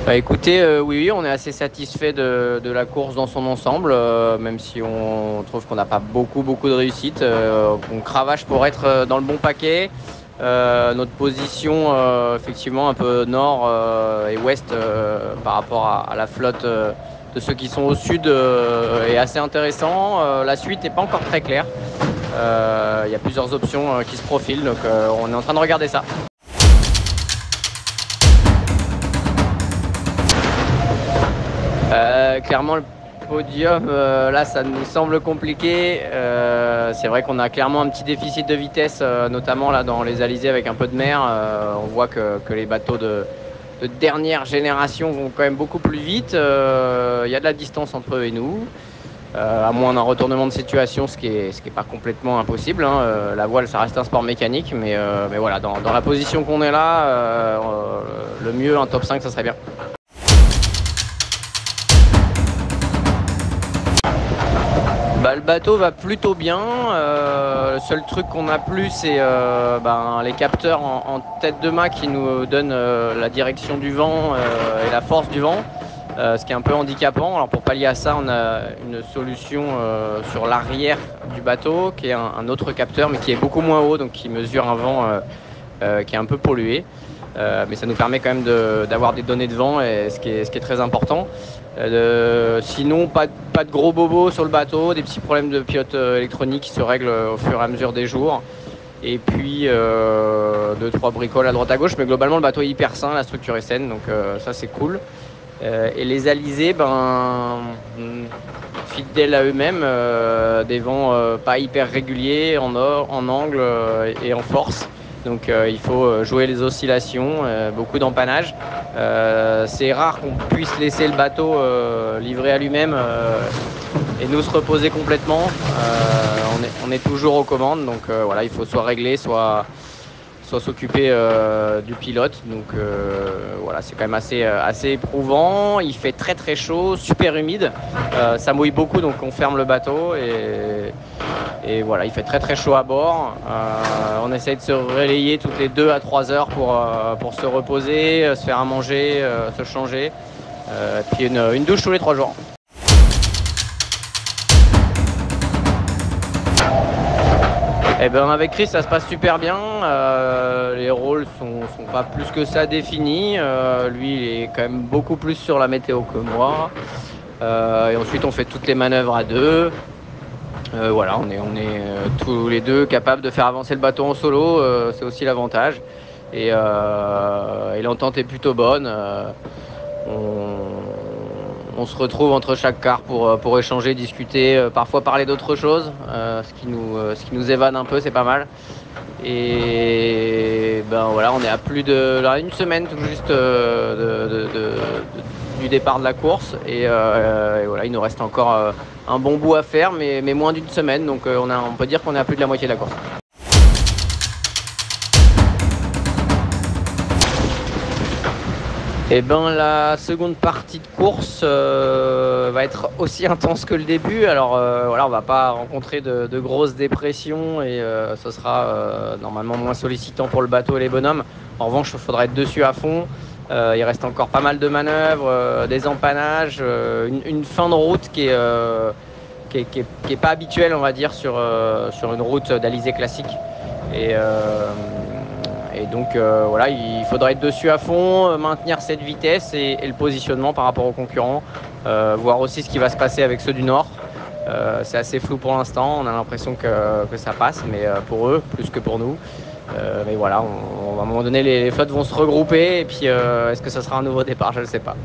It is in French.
Bah écoutez, oui, on est assez satisfait de la course dans son ensemble, même si on trouve qu'on n'a pas beaucoup de réussite. On cravache pour être dans le bon paquet. Notre position, effectivement, un peu nord et ouest par rapport à la flotte de ceux qui sont au sud est assez intéressant. La suite n'est pas encore très claire. Il y a plusieurs options qui se profilent, donc on est en train de regarder ça. Clairement, le podium, là, ça nous semble compliqué. C'est vrai qu'on a clairement un petit déficit de vitesse, notamment là dans les alizés avec un peu de mer. On voit que les bateaux de dernière génération vont quand même beaucoup plus vite. Il y a de la distance entre eux et nous, à moins d'un retournement de situation, ce qui est pas complètement impossible, hein. La voile, ça reste un sport mécanique, mais voilà, dans la position qu'on est là, le mieux, un top 5, ça serait bien. Bah, le bateau va plutôt bien. Le seul truc qu'on a plus, c'est les capteurs en tête de mât qui nous donnent la direction du vent et la force du vent, ce qui est un peu handicapant. Alors pour pallier à ça, on a une solution sur l'arrière du bateau, qui est un autre capteur, mais qui est beaucoup moins haut, donc qui mesure un vent qui est un peu pollué. Mais ça nous permet quand même d'avoir des données de vent, et ce qui est très important. Sinon, pas de gros bobos sur le bateau, des petits problèmes de pilote électronique qui se règlent au fur et à mesure des jours. Et puis 2-3 bricoles à droite à gauche, mais globalement le bateau est hyper sain, la structure est saine, donc ça c'est cool. Et les alizés, fidèles à eux-mêmes, des vents pas hyper réguliers en angle et en force. Donc il faut jouer les oscillations, beaucoup d'empannage. C'est rare qu'on puisse laisser le bateau livrer à lui-même et nous se reposer complètement. On est toujours aux commandes, donc voilà, il faut soit régler, soit s'occuper du pilote. Donc voilà, c'est quand même assez éprouvant. Il fait très chaud, super humide. Ça mouille beaucoup, donc on ferme le bateau et voilà, il fait très chaud à bord. On essaye de se relayer toutes les 2 à 3 heures pour se reposer, se faire à manger, se changer. Puis une douche tous les 3 jours. Eh ben avec Chris, ça se passe super bien. Les rôles sont pas plus que ça définis. Lui, il est quand même beaucoup plus sur la météo que moi. Et ensuite, on fait toutes les manœuvres à deux. Voilà, on est tous les deux capables de faire avancer le bateau en solo. C'est aussi l'avantage. Et l'entente est plutôt bonne. On se retrouve entre chaque quart pour échanger, discuter, parfois parler d'autre chose, ce qui nous évade un peu, c'est pas mal. Et voilà, on est à plus de là, une semaine tout juste du départ de la course. Et voilà, il nous reste encore un bon bout à faire, mais moins d'une semaine. Donc on peut dire qu'on est à plus de la moitié de la course. Et la seconde partie de course va être aussi intense que le début. Alors voilà, on va pas rencontrer de grosses dépressions et ce sera normalement moins sollicitant pour le bateau et les bonhommes. En revanche, il faudra être dessus à fond. Il reste encore pas mal de manœuvres, des empannages, une fin de route qui est pas habituelle, on va dire, sur une route d'alizé classique. Et donc voilà, il faudra être dessus à fond, maintenir cette vitesse et le positionnement par rapport aux concurrents, voir aussi ce qui va se passer avec ceux du Nord. C'est assez flou pour l'instant, on a l'impression que ça passe, mais pour eux, plus que pour nous. Mais voilà, à un moment donné, les flottes vont se regrouper et puis est-ce que ça sera un nouveau départ, je ne sais pas.